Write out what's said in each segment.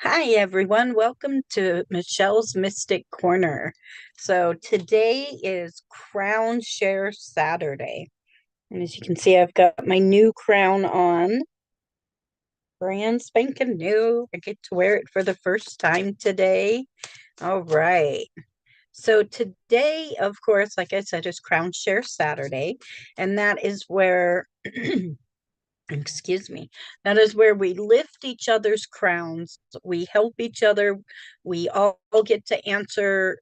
Hi, everyone. Welcome to Michelle's Mystic Corner. So today is Crown Share Saturday. And as you can see, I've got my new crown on. Brand spanking new. I get to wear it for the first time today. All right. So today, of course, like I said, is Crown Share Saturday. And that is where excuse me, that is where we lift each other's crowns, we help each other, we all get to answer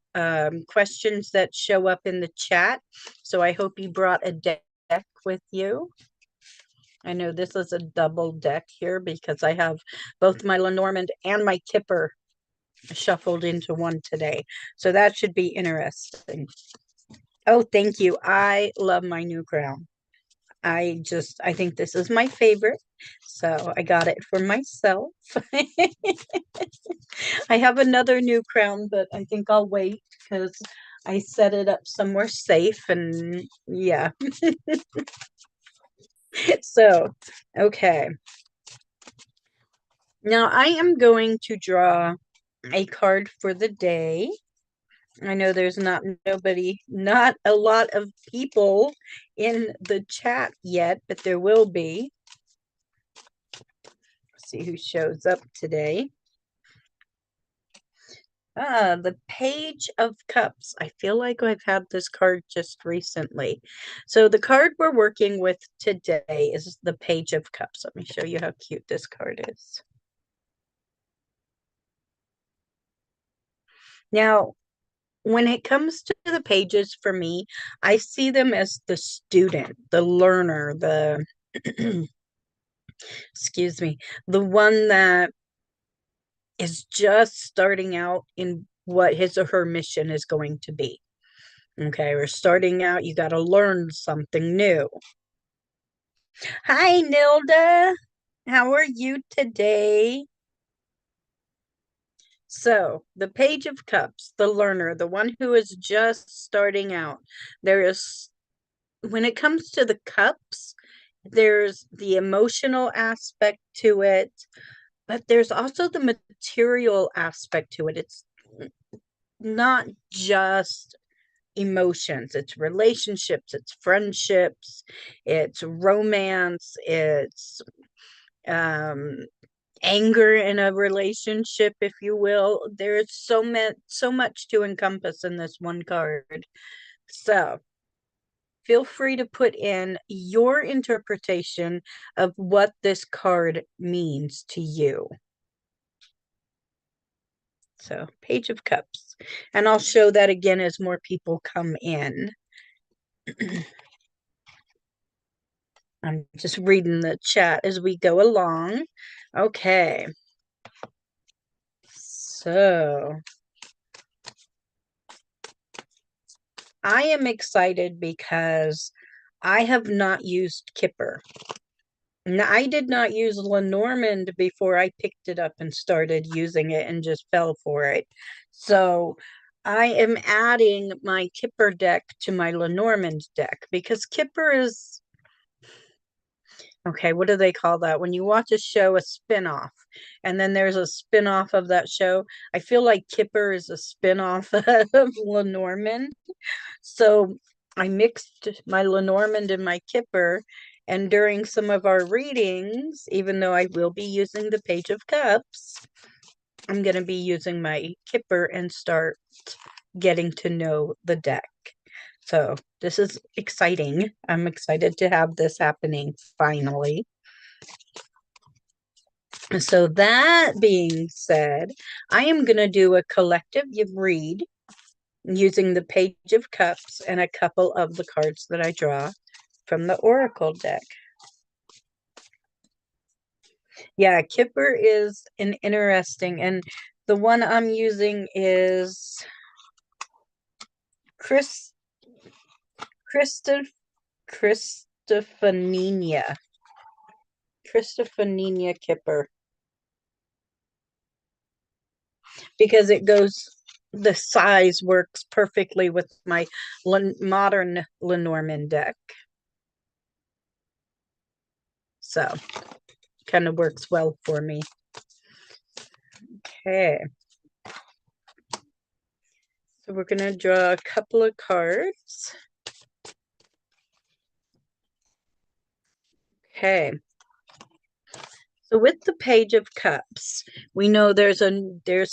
questions that show up in the chat. So I hope you brought a deck with you. I know this is a double deck here because I have both my Lenormand and my Kipper shuffled into one today, so that should be interesting. Oh, thank you. I love my new crown. I think this is my favorite. So I got it for myself. I have another new crown, but I think I'll wait because I set it up somewhere safe and yeah. So, okay. Now I am going to draw a card for the day. I know there's not a lot of people in the chat yet, but there will be. See who shows up today. The Page of Cups. I feel like I've had this card just recently. So the card we're working with today is the Page of Cups. Let me show you how cute this card is. Now, when it comes to the pages for me, I see them as the student, the learner, the excuse me, the one that is just starting out in what his or her mission is going to be. Okay, we're starting out, you got to learn something new. Hi, Nilda. How are you today? So, the Page of Cups, the learner, the one who is just starting out. There is, when it comes to the cups, there's the emotional aspect to it, but there's also the material aspect to it. It's not just emotions, it's relationships, it's friendships, it's romance, it's um anger in a relationship, if you will. There's so much to encompass in this one card. So feel free to put in your interpretation of what this card means to you. So, Page of Cups. And I'll show that again as more people come in. I'm just reading the chat as we go along. Okay. So, I am excited because I have not used Kipper. Now, I did not use Lenormand before I picked it up and started using it and just fell for it. So I am adding my Kipper deck to my Lenormand deck because Kipper is, okay, what do they call that? When you watch a show, a spin-off, and then there's a spin-off of that show. I feel like Kipper is a spin-off of Lenormand. So I mixed my Lenormand and my Kipper, and during some of our readings, even though I will be using the Page of Cups, I'm going to be using my Kipper and start getting to know the deck. So this is exciting. I'm excited to have this happening finally. So that being said, I am going to do a collective read using the Page of Cups and a couple of the cards that I draw from the Oracle deck. Yeah, Kipper is an interesting, and the one I'm using is Christophaninia Kipper, because it goes, the size works perfectly with my modern Lenormand deck. So kind of works well for me. Okay. So we're going to draw a couple of cards. Okay. So with the Page of Cups, we know there's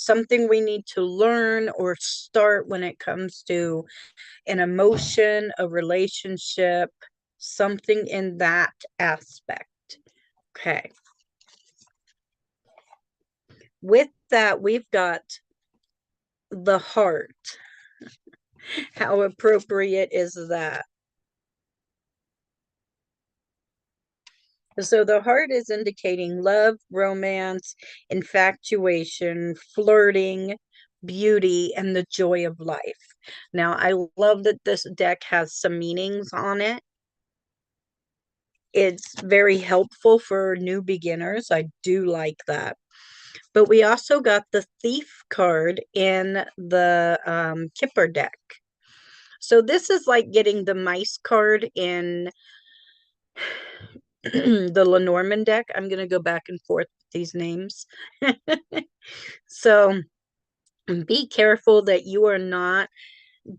something we need to learn or start when it comes to an emotion, a relationship, something in that aspect. Okay. With that, we've got the heart. How appropriate is that? So the heart is indicating love, romance, infatuation, flirting, beauty, and the joy of life. Now, I love that this deck has some meanings on it. It's very helpful for new beginners. I do like that. But we also got the Thief card in the Kipper deck. So this is like getting the Mice card in the Lenormand deck. I'm going to go back and forth with these names. So be careful that you are not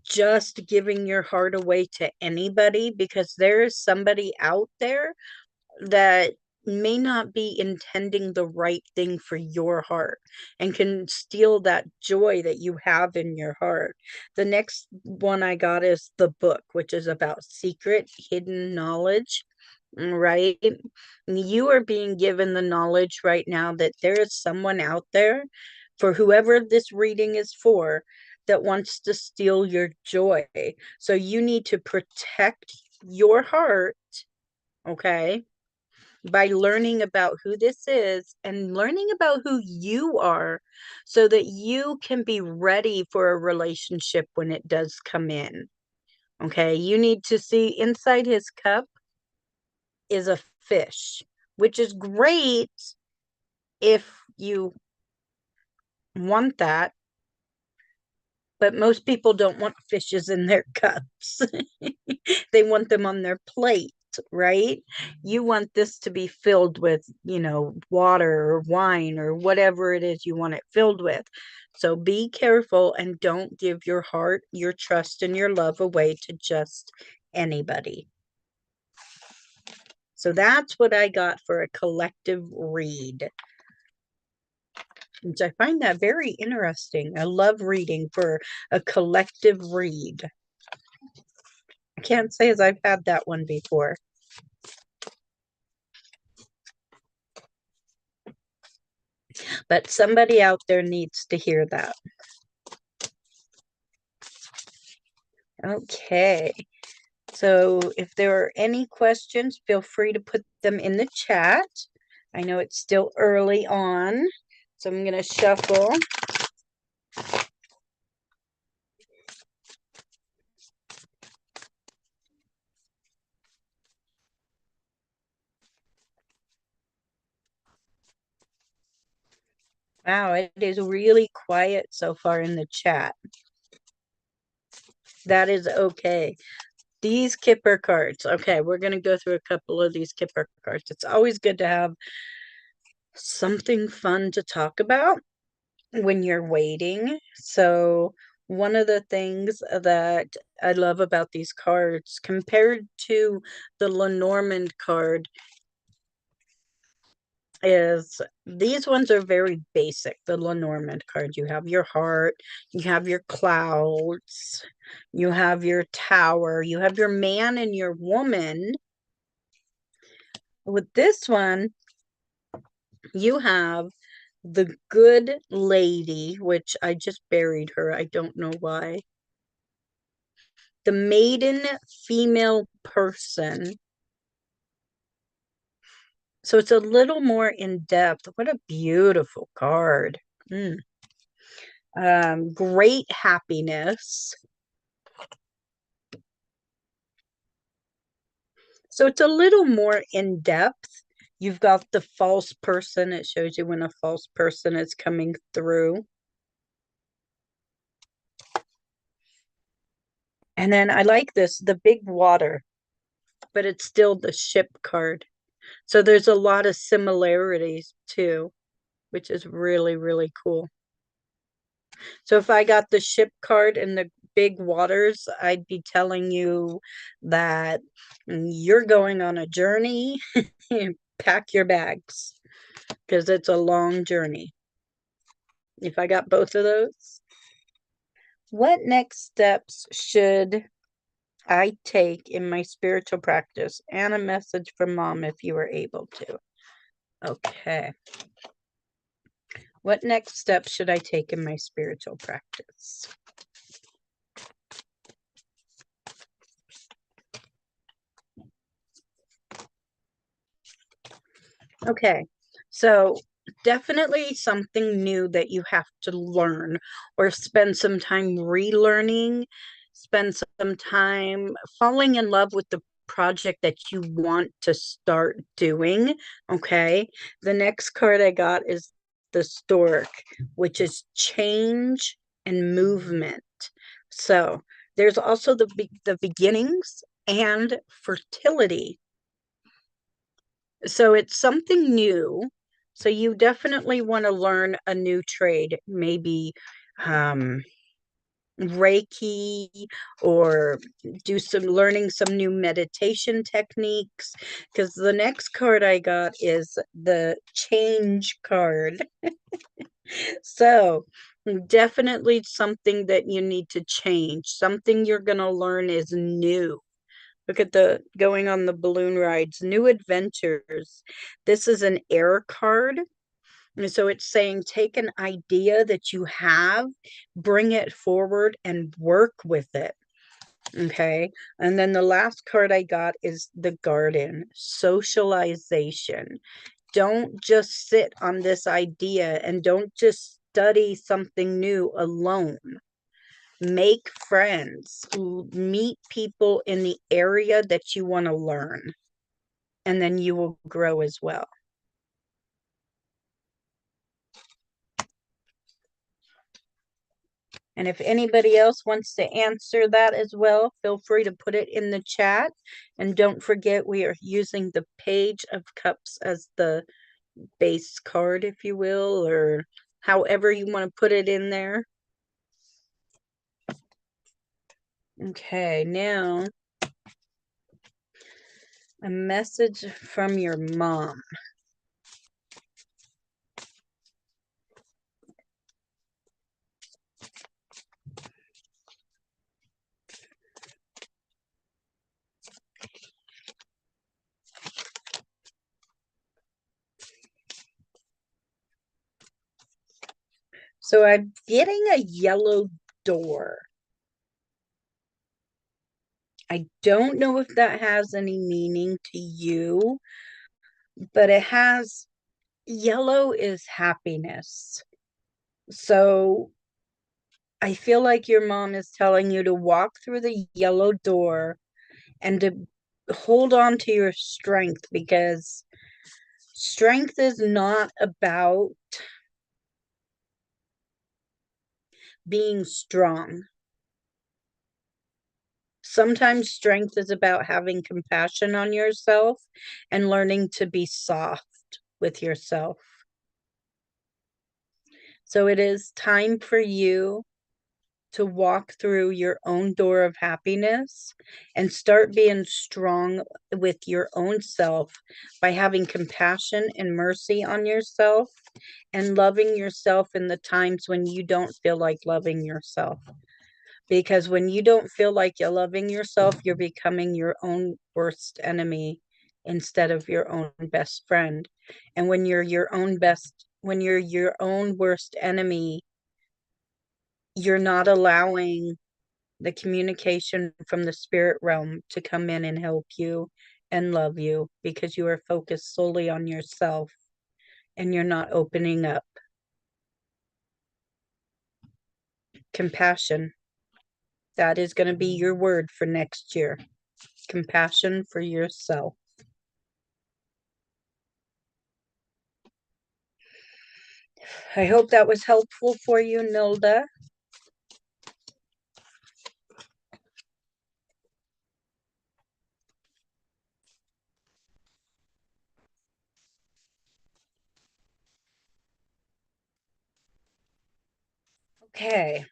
just giving your heart away to anybody, because there is somebody out there that may not be intending the right thing for your heart and can steal that joy that you have in your heart. The next one I got is the book, which is about secret hidden knowledge, right? You are being given the knowledge right now that there is someone out there, for whoever this reading is for, that wants to steal your joy. So you need to protect your heart, okay, by learning about who this is and learning about who you are, so that you can be ready for a relationship when it does come in. Okay, you need to see inside his cup is a fish, which is great if you want that, but most people don't want fishes in their cups. They want them on their plate, right? You want this to be filled with, water or wine or whatever it is you want it filled with. So be careful and don't give your heart, your trust, and your love away to just anybody. So that's what I got for a collective read, which I find that very interesting. I love reading for a collective read. I can't say as I've had that one before. But somebody out there needs to hear that. Okay. So if there are any questions, feel free to put them in the chat. I know it's still early on, so I'm going to shuffle. Wow, it is really quiet so far in the chat. That is okay. These Kipper cards. Okay, we're going to go through a couple of these Kipper cards. It's always good to have something fun to talk about when you're waiting. So one of the things that I love about these cards compared to the Lenormand card is these ones are very basic. The Lenormand card, you have your heart, you have your clouds, you have your tower, you have your man and your woman. With this one, you have the good lady, which I just buried her. I don't know why. The maiden female person. So it's a little more in depth. What a beautiful card. Great happiness. So it's a little more in depth. You've got the false person. It shows you when a false person is coming through. And then I like this, the big water, but it's still the ship card. So there's a lot of similarities too, which is really, really cool. So if I got the ship card in the big waters, I'd be telling you that you're going on a journey. Pack your bags because it's a long journey. If I got both of those, what next steps should I take in my spiritual practice? And a message from mom if you were able to. Okay. What next steps should I take in my spiritual practice? Okay, so definitely something new that you have to learn or spend some time relearning, spend some time falling in love with the project that you want to start doing. Okay, the next card I got is the Stork, which is change and movement. So there's also the beginnings and fertility, so it's something new. So you definitely want to learn a new trade, maybe um, Reiki, or do some learning some new meditation techniques. Because the next card I got is the change card. So definitely something that you need to change. Something you're going to learn is new. Look at the going on the balloon rides, new adventures. This is an air card. And so it's saying take an idea that you have, bring it forward and work with it. Okay. And then the last card I got is the garden, socialization. Don't just sit on this idea and don't just study something new alone. Make friends, meet people in the area that you want to learn, and then you will grow as well. And if anybody else wants to answer that as well, feel free to put it in the chat. And don't forget, we are using the Page of Cups as the base card, if you will, or however you want to put it in there. Okay, now a message from your mom. So I'm getting a yellow door. I don't know if that has any meaning to you, but it has, yellow is happiness. So I feel like your mom is telling you to walk through the yellow door and to hold on to your strength, because strength is not about being strong. Sometimes strength is about having compassion on yourself and learning to be soft with yourself. So it is time for you to walk through your own door of happiness and start being strong with your own self by having compassion and mercy on yourself and loving yourself in the times when you don't feel like loving yourself. Because when you don't feel like you're loving yourself, you're becoming your own worst enemy instead of your own best friend. And when you're your own worst enemy, you're not allowing the communication from the spirit realm to come in and help you and love you, because you are focused solely on yourself and you're not opening up. Compassion. That is going to be your word for next year. Compassion for yourself. I hope that was helpful for you, Nilda. Okay,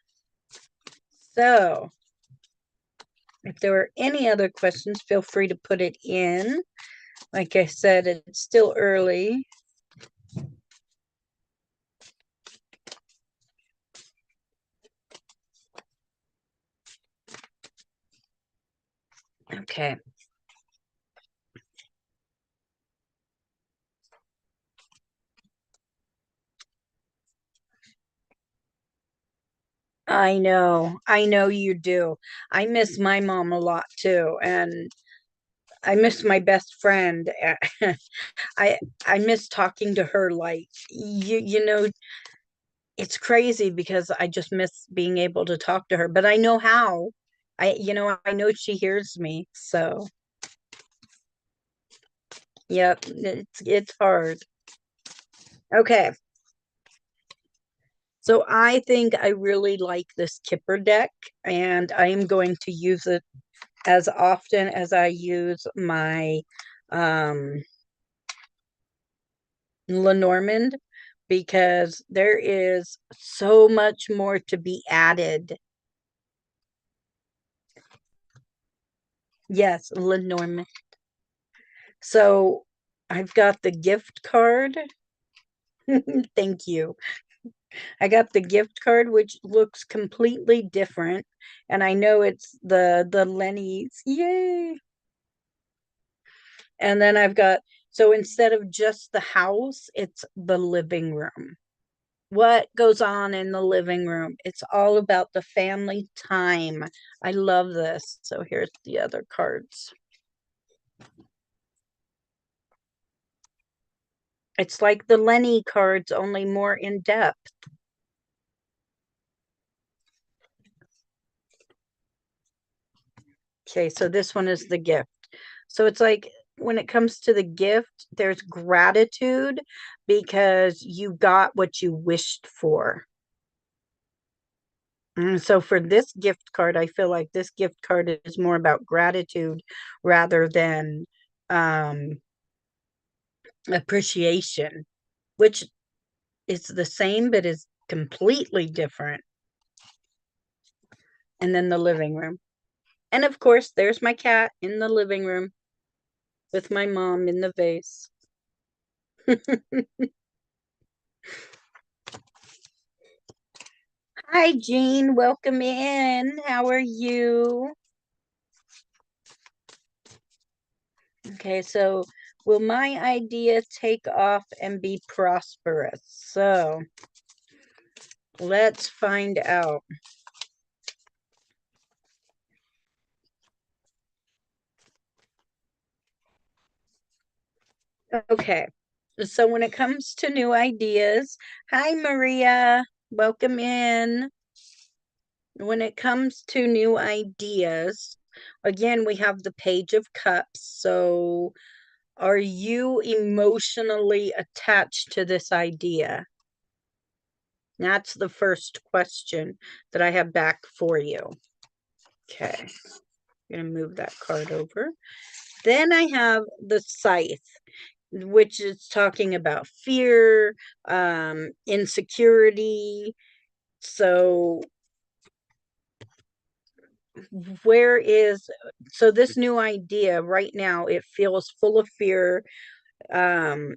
so if there are any other questions, feel free to put it in. Like I said, it's still early. Okay. I know you do. I miss my mom a lot too, and I miss my best friend. I I miss talking to her. Like you know, it's crazy because I just miss being able to talk to her, but I know how. I know she hears me. So, yep, it's hard. Okay. So I think I really like this Kipper deck, and I am going to use it as often as I use my um Lenormand, because there is so much more to be added. Yes, Lenormand. So I've got the gift card. Thank you. I got the gift card, which looks completely different. And I know it's the Lenny's. Yay. And then I've got, so instead of just the house, it's the living room. What goes on in the living room? It's all about the family time. I love this. So here's the other cards. It's like the Lenny cards, only more in depth. Okay, so this one is the gift. So it's like when it comes to the gift, there's gratitude because you got what you wished for. And so for this gift card, I feel like this gift card is more about gratitude rather than appreciation, which is the same but is completely different. And then the living room. And of course, there's my cat in the living room with my mom in the vase. Hi, Jean. Welcome in. How are you? Okay, so will my idea take off and be prosperous? So let's find out. Okay, so when it comes to new ideas, hi, Maria. Welcome in. When it comes to new ideas, again, we have the Page of Cups. So are you emotionally attached to this idea? That's the first question that I have back for you. Okay, I'm going to move that card over. Then I have the Scythe, which is talking about fear, insecurity. So where is, so this new idea right now, it feels full of fear, um,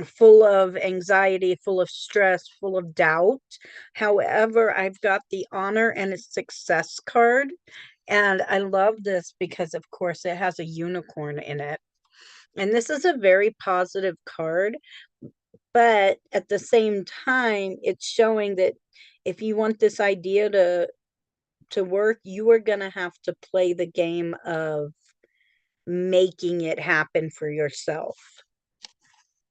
full of anxiety, full of stress, full of doubt. However, I've got the honor and a success card. And I love this because, of course, it has a unicorn in it. And this is a very positive card. But at the same time, it's showing that if you want this idea to work, you are going to have to play the game of making it happen for yourself.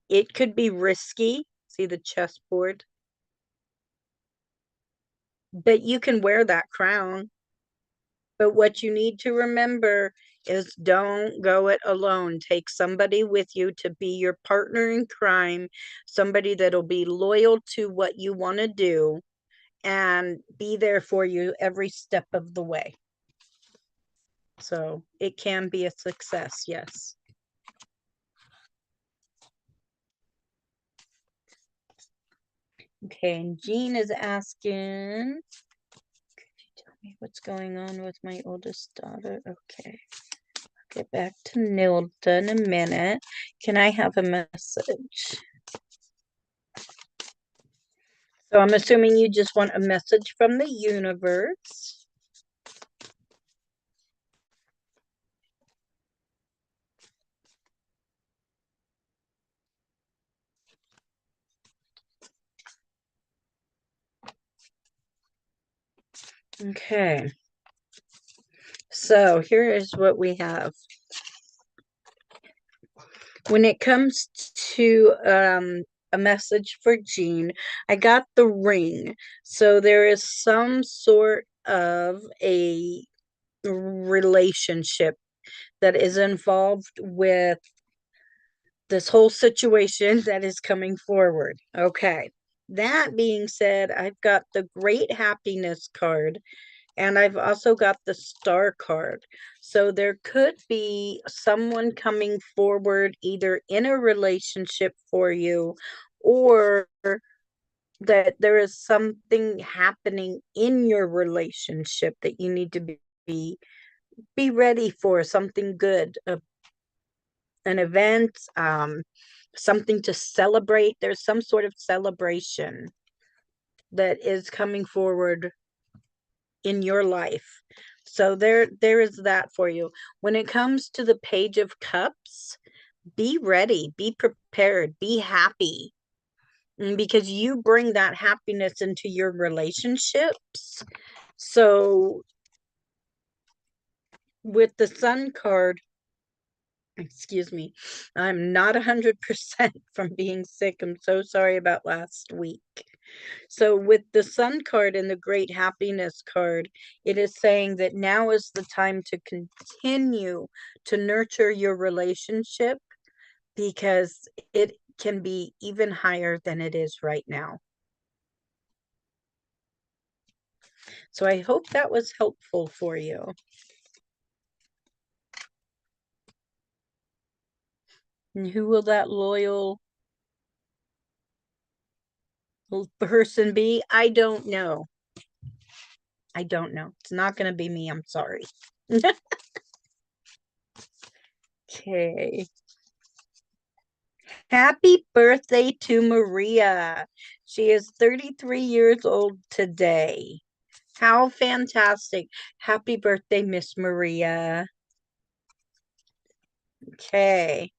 It could be risky. See the chessboard? But you can wear that crown. But what you need to remember is don't go it alone. Take somebody with you to be your partner in crime, somebody that'll be loyal to what you want to do and be there for you every step of the way. So it can be a success, yes. Okay, and Jean is asking, could you tell me what's going on with my oldest daughter? Okay, get back to Nilda in a minute. Can I have a message? So I'm assuming you just want a message from the universe. Okay. So here is what we have. When it comes to a message for Jean, I got the ring. So there is some sort of a relationship that is involved with this whole situation that is coming forward. Okay. That being said, I've got the Great Happiness card and I've also got the Star card. So there could be someone coming forward either in a relationship for you or that there is something happening in your relationship that you need to be ready for, something good, an event, something to celebrate. There's some sort of celebration that is coming forward in your life. So there is that for you. When it comes to the Page of Cups, be ready, be prepared, be happy, because you bring that happiness into your relationships. So with the Sun card, excuse me, I'm not 100% from being sick. I'm so sorry about last week. So with the Sun card and the Great Happiness card, it is saying that now is the time to continue to nurture your relationship because it can be even higher than it is right now. So I hope that was helpful for you. And who will that loyal person be? I don't know. I don't know. It's not going to be me. I'm sorry. Okay. Happy birthday to Maria. She is 33 years old today. How fantastic. Happy birthday, Miss Maria. Okay.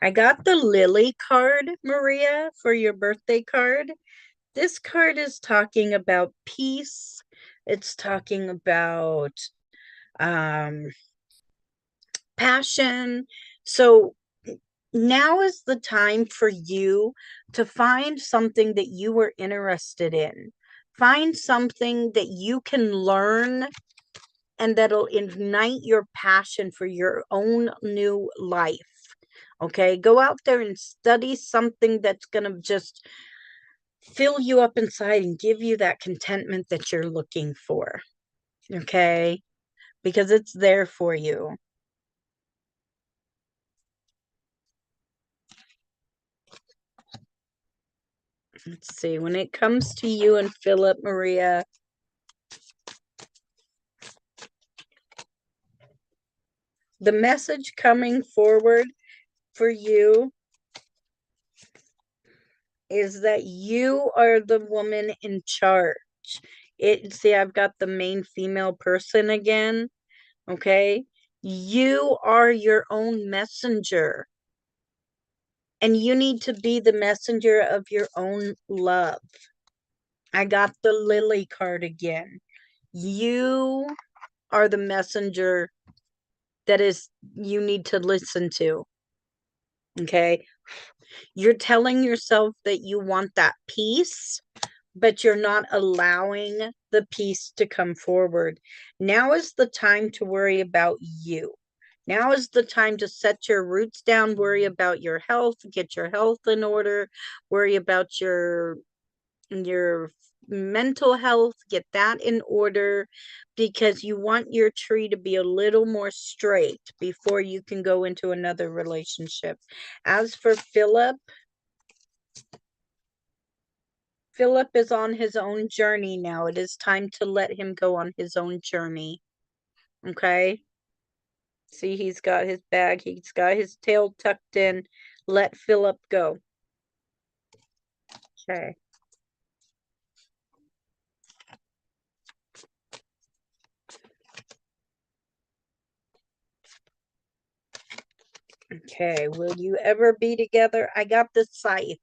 I got the Lily card, Maria, for your birthday card. This card is talking about peace. It's talking about um passion. So now is the time for you to find something that you were interested in. Find something that you can learn and that'll ignite your passion for your own new life. Okay, go out there and study something that's going to just fill you up inside and give you that contentment that you're looking for. Okay, because it's there for you. Let's see, when it comes to you and Philip, Maria, the message coming forward for you is that you are the woman in charge. See, I've got the main female person again. Okay, you are your own messenger, and you need to be the messenger of your own love. I got the Lily card again. You are the messenger that is you need to listen to. Okay, you're telling yourself that you want that peace, but you're not allowing the peace to come forward. Now is the time to worry about you. Now is the time to set your roots down, worry about your health, get your health in order, worry about your mental health, get that in order, because you want your tree to be a little more straight before you can go into another relationship. As for Philip, Philip is on his own journey now. It is time to let him go on his own journey. Okay? See, he's got his bag, he's got his tail tucked in. Let Philip go. Okay. Okay, will you ever be together? I got the scythe.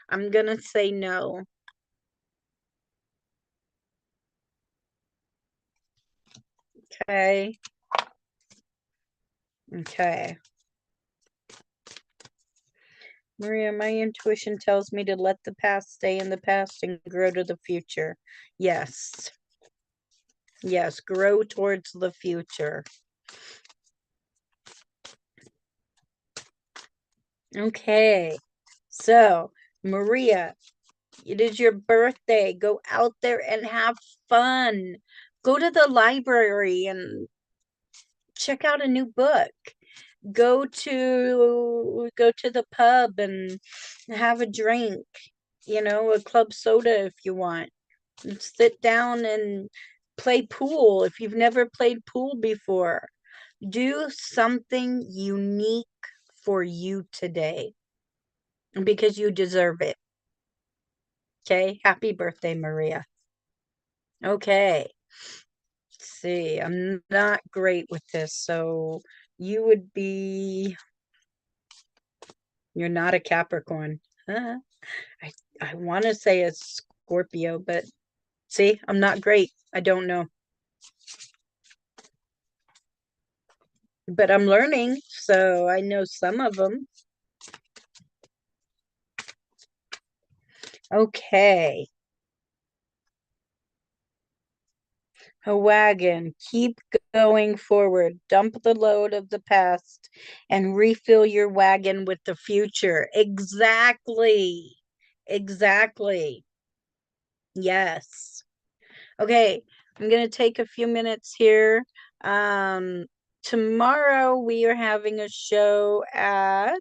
I'm gonna say no. Okay. Okay. Maria, my intuition tells me to let the past stay in the past and grow to the future. Yes. Yes, grow towards the future. Okay. So, Maria, it is your birthday. Go out there and have fun. Go to the library and check out a new book. Go to the pub and have a drink, a club soda if you want. And sit down and play pool if you've never played pool before. Do something unique for you today because you deserve it. Okay? Happy birthday, Maria. Okay. Let's see. I'm not great with this, so you would be you're not a Capricorn. Huh? I want to say a Scorpio, but see, I'm not great. I don't know. But I'm learning, so I know some of them. Okay. A wagon. Keep going forward. Dump the load of the past and refill your wagon with the future. Exactly. Exactly. Yes. Okay. I'm going to take a few minutes here. Um, Tomorrow we are having a show at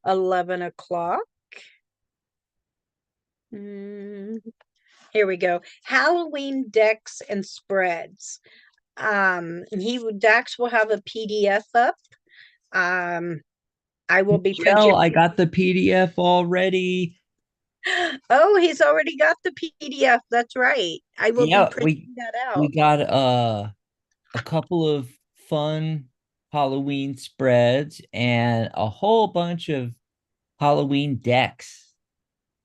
11 o'clock. Mm, Here we go. Halloween decks and spreads. Dax will have a PDF up. Um, I will be Michelle, printing. I got the PDF already. Oh, he's already got the PDF. That's right. I will be Yeah, printing that we out. got a couple of fun Halloween spreads and a whole bunch of Halloween decks,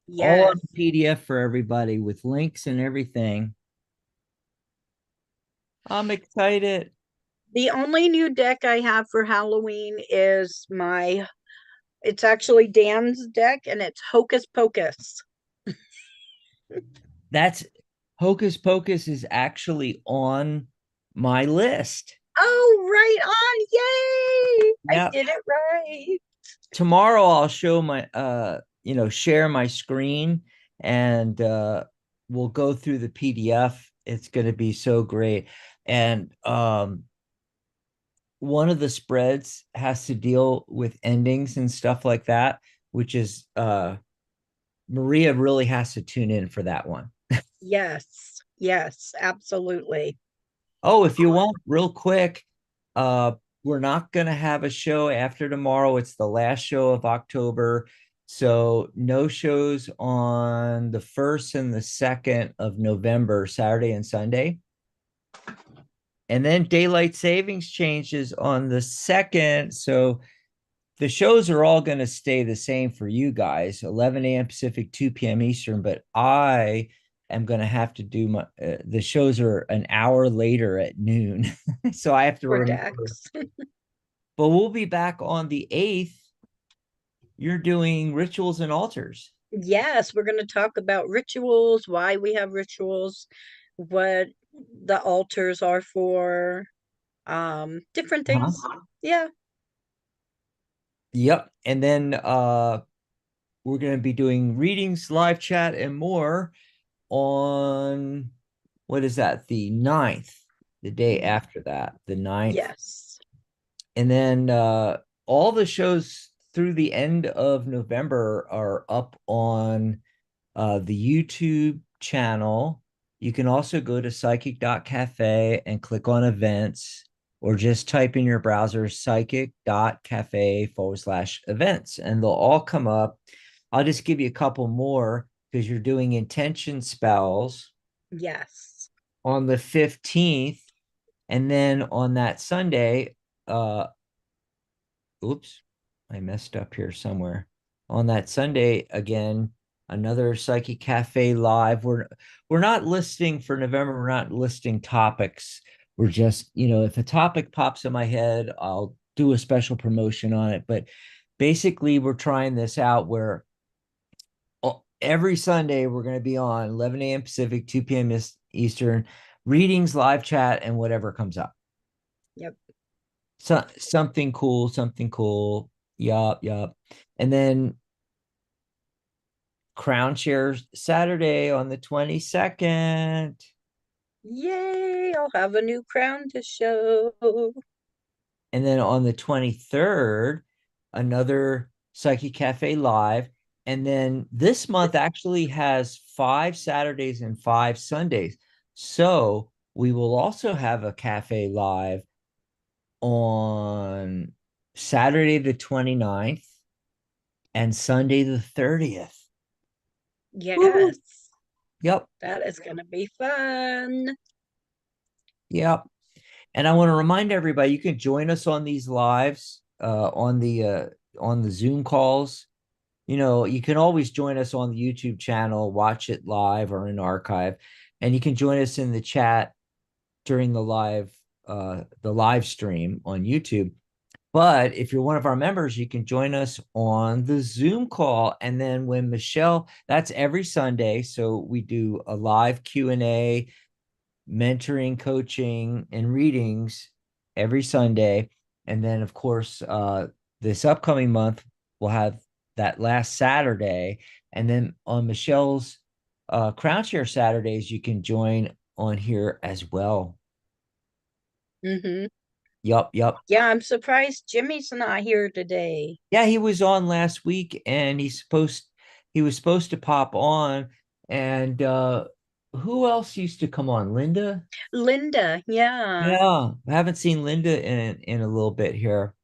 all Yes. on PDF for everybody with links and everything. I'm excited. The only new deck I have for Halloween is it's actually Dan's deck and it's Hocus Pocus. That's Hocus Pocus is actually on my list. Oh, right on. Yay. I Yeah. did it right. Tomorrow I'll show my share my screen and we'll go through the PDF. It's going to be so great. And one of the spreads has to deal with endings and stuff like that, which is Maria really has to tune in for that one. Yes. Yes, absolutely. Oh, if you want, real quick, uh, we're not gonna have a show after tomorrow. It's the last show of October. So no shows on the 1st and the 2nd of November, Saturday and Sunday. And then daylight savings changes on the 2nd. So the shows are all going to stay the same for you guys, 11 a.m. Pacific, 2 p.m. Eastern, but I am going to have to do the shows are an hour later at noon. So I have to For remember, Dax. but we'll be back on the 8th. You're doing rituals and altars. Yes, we're going to talk about rituals, why we have rituals, what the altars are for, different Huh? things. Yeah. Yep. And then we're going to be doing readings, live chat, and more. on, what is that? The 9th, the day after that, the 9th. Yes. And then all the shows through the end of November are up on the YouTube channel. You can also go to psychic.cafe and click on events, or just type in your browser psychic.cafe/events, and they'll all come up. I'll just give you a couple more because you're doing intention spells Yes. on the 15th. And then on that Sunday, oops, I messed up here somewhere. On that Sunday, again, another Psychic Cafe live. We're not listing for November, we're not listing topics. We're just, if a topic pops in my head, I'll do a special promotion on it. But basically, we're trying this out where every Sunday we're going to be on 11 a.m. Pacific, 2 p.m. Eastern, readings, live chat, and whatever comes up. Yep. So something cool, something cool. Yup, yup. And then Crown Shares Saturday on the 22nd. Yay, I'll have a new crown to show. And then on the 23rd, another Psyche Cafe live. And then this month actually has 5 Saturdays and 5 Sundays. So we will also have a cafe live on Saturday the 29th and Sunday the 30th. Woo! Yes. Yep. That is going to be fun. Yep. And I want to remind everybody, you can join us on these lives, on the Zoom calls. You can always join us on the YouTube channel, watch it live or in archive, and you can join us in the chat during the live stream on YouTube. But if you're one of our members, you can join us on the Zoom call. And then when Michelle, that's every Sunday. So we do a live Q&A, mentoring, coaching, and readings every Sunday. And then, of course, this upcoming month, we'll have that last Saturday. And then on Michelle's Crown Share Saturdays, you can join on here as well. Mm-hmm. Yup, yup. Yeah, I'm surprised Jimmy's not here today. Yeah, he was on last week and he was supposed to pop on. And who else used to come on? Linda? Linda, yeah. Yeah, I haven't seen Linda in a little bit here.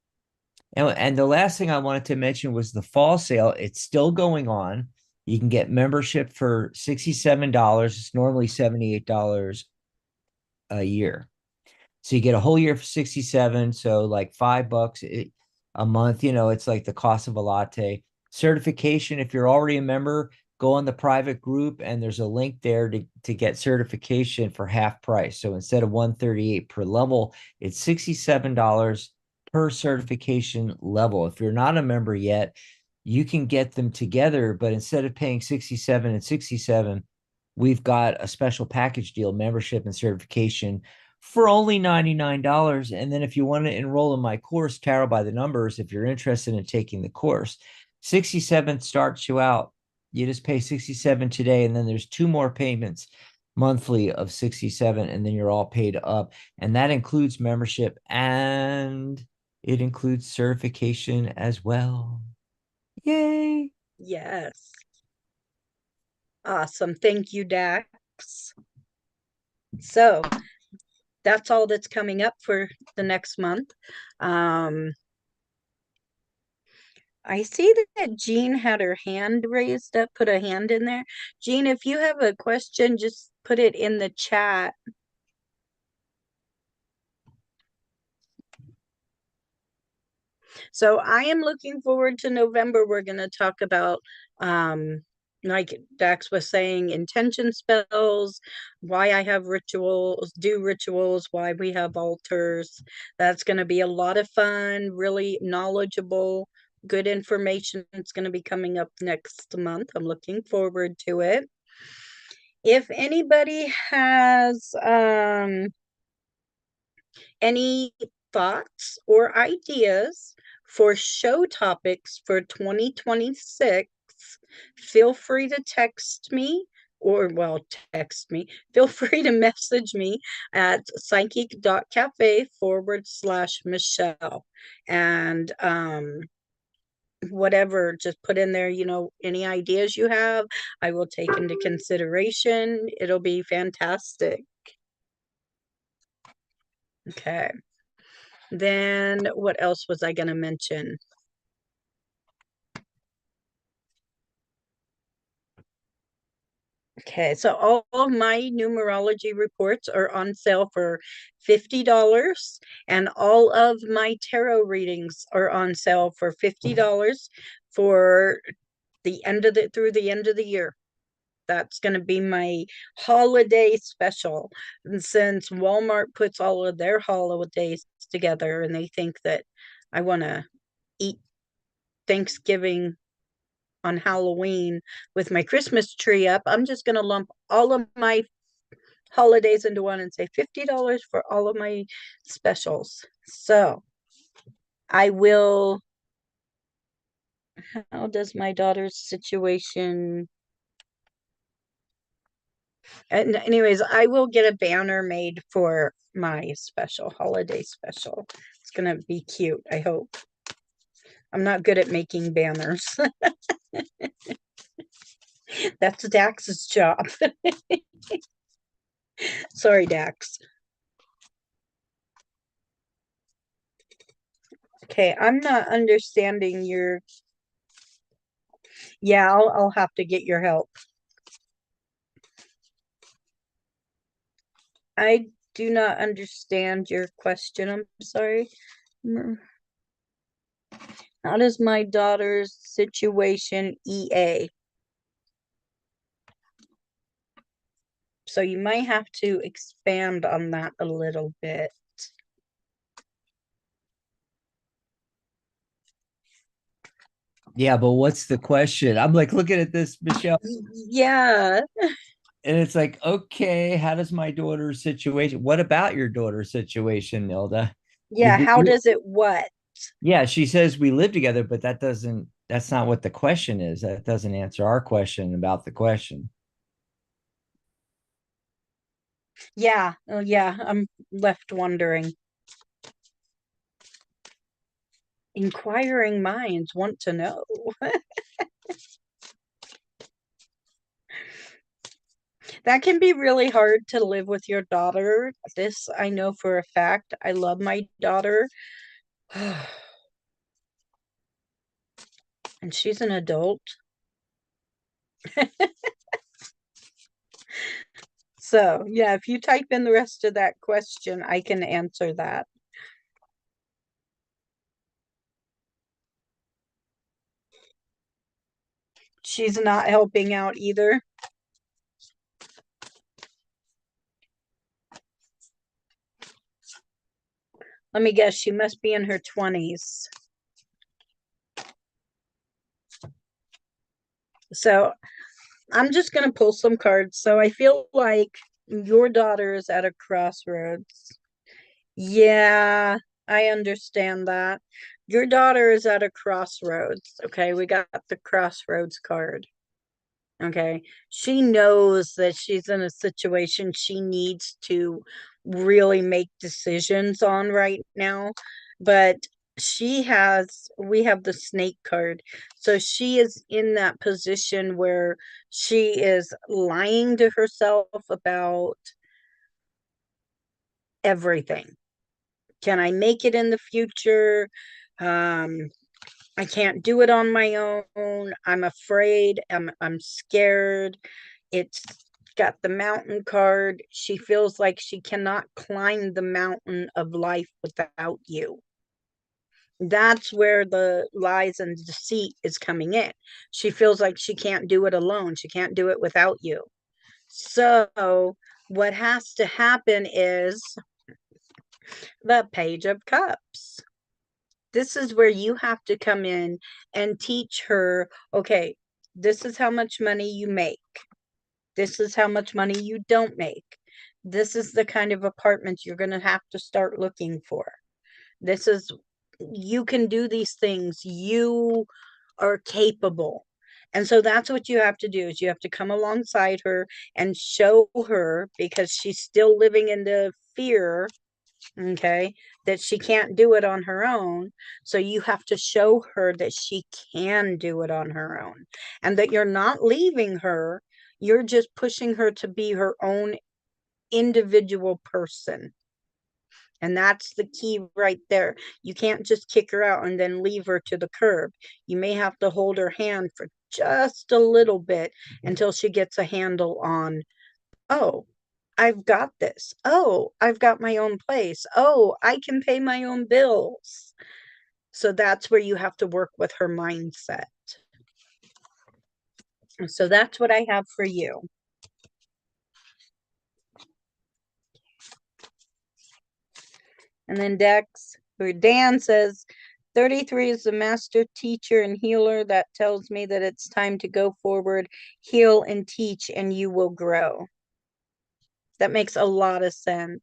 And the last thing I wanted to mention was the fall sale. It's still going on. You can get membership for $67. It's normally $78 a year. So you get a whole year for 67. So like $5 a month, it's like the cost of a latte. Certification, if you're already a member, go on the private group and there's a link there to get certification for half price. So instead of $138 per level, it's $67 per certification level. If you're not a member yet, you can get them together, but instead of paying 67 and 67, we've got a special package deal, membership and certification for only $99. And then if you want to enroll in my course, Tarot by the Numbers, if you're interested in taking the course, 67 starts you out. You just pay 67 today, and then there's 2 more payments monthly of 67, and then you're all paid up. And that includes membership and it includes certification as well. Yay. Yes. Awesome. Thank you, Dax. So that's all that's coming up for the next month. I see that Jean had her hand raised up, put a hand in there. Jean, if you have a question, just put it in the chat. So I am looking forward to November. We're going to talk about, like Dax was saying, intention spells, why I have rituals, do rituals, why we have altars. That's going to be a lot of fun, really knowledgeable, good information. It's going to be coming up next month. I'm looking forward to it. If anybody has any thoughts or ideas for show topics for 2026, feel free to text me or well, text me. Feel free to message me at psychic.cafe/Michelle. And whatever, just put in there, any ideas you have, I will take into consideration. It'll be fantastic. Okay. Then what else was I going to mention? Okay, so all of my numerology reports are on sale for $50, and all of my tarot readings are on sale for $50 for the end of the through the end of the year. That's going to be my holiday special. And since Walmart puts all of their holidays together and they think that I want to eat Thanksgiving on Halloween with my Christmas tree up, I'm just going to lump all of my holidays into one and say $50 for all of my specials. So I will. How does my daughter's situation? And anyways, I will get a banner made for my special holiday special. It's gonna be cute, I hope. I'm not good at making banners. That's Dax's job. Sorry, Dax. Okay, I'm not understanding your. Yeah, I'll have to get your help. I do not understand your question. I'm sorry. How does my daughter's situation EA? So you might have to expand on that a little bit. Yeah, but what's the question? I'm like looking at this, Michelle, Yeah. and it's like, okay, how does my daughter's situation? What about your daughter's situation, Nilda? Yeah. How does it what? Yeah, she says we live together, but that's not what the question is. That doesn't answer our question about the question. Yeah. Oh, yeah. I'm left wondering. Inquiring minds want to know. That can be really hard to live with your daughter. This I know for a fact. I love my daughter. And she's an adult. So, yeah, if you type in the rest of that question, I can answer that. She's not helping out either. Let me guess, she must be in her 20s. So, I'm just going to pull some cards. So, I feel like your daughter is at a crossroads. Yeah, I understand that. Your daughter is at a crossroads. Okay, we got the crossroads card. Okay, she knows that she's in a situation she needs to really make decisions on right now, but we have the snake card. So she is in that position where she is lying to herself about everything. Can I make it in the future? Um, I can't do it on my own. I'm afraid. I'm scared. It's got the mountain card. She feels like she cannot climb the mountain of life without you. That's where the lies and deceit is coming in. She feels like she can't do it alone. She can't do it without you. So what has to happen is the Page of Cups. This is where you have to come in and teach her, okay, this is how much money you make. This is how much money you don't make. This is the kind of apartment you're going to have to start looking for. This is, you can do these things. You are capable. And so that's what you have to do is you have to come alongside her and show her, because she's still living in the fear, okay, that she can't do it on her own. So you have to show her that she can do it on her own, and that you're not leaving her. You're just pushing her to be her own individual person. And that's the key right there. You can't just kick her out and then leave her to the curb. You may have to hold her hand for just a little bit until she gets a handle on, oh, I've got this. Oh, I've got my own place. Oh, I can pay my own bills. So that's where you have to work with her mindset. So that's what I have for you. And then Dex, or Dan says, 33 is the master teacher and healer that tells me that it's time to go forward, heal and teach, and you will grow. That makes a lot of sense.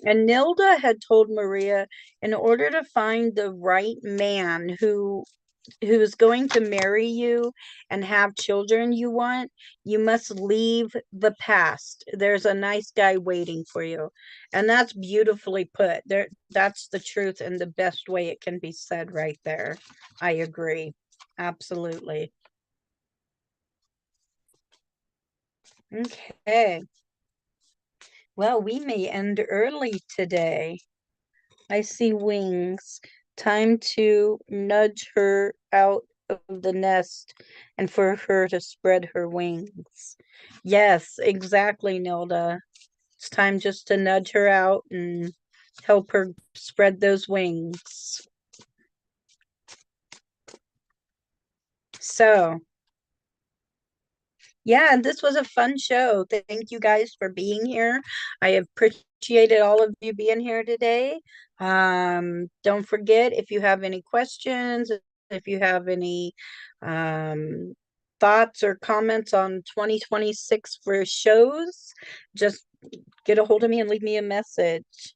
And Nilda had told Maria, in order to find the right man who's going to marry you and have children you want, you must leave the past. There's a nice guy waiting for you. And that's beautifully put. There, that's the truth and the best way it can be said right there. I agree. Absolutely. Okay. Well, we may end early today. I see wings. Time to nudge her out of the nest and for her to spread her wings. Yes, exactly, Nilda. It's time just to nudge her out and help her spread those wings. So, yeah, this was a fun show. Thank you guys for being here. I appreciated all of you being here today. Don't forget, if you have any questions, if you have any um, thoughts or comments on 2026 for shows, just get a hold of me and leave me a message.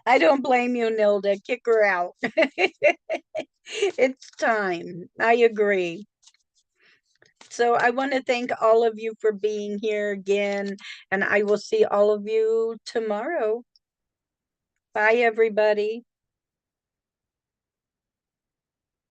I don't blame you, Nilda. Kick her out. It's time. I agree. So I want to thank all of you for being here again, and I will see all of you tomorrow. Bye, everybody.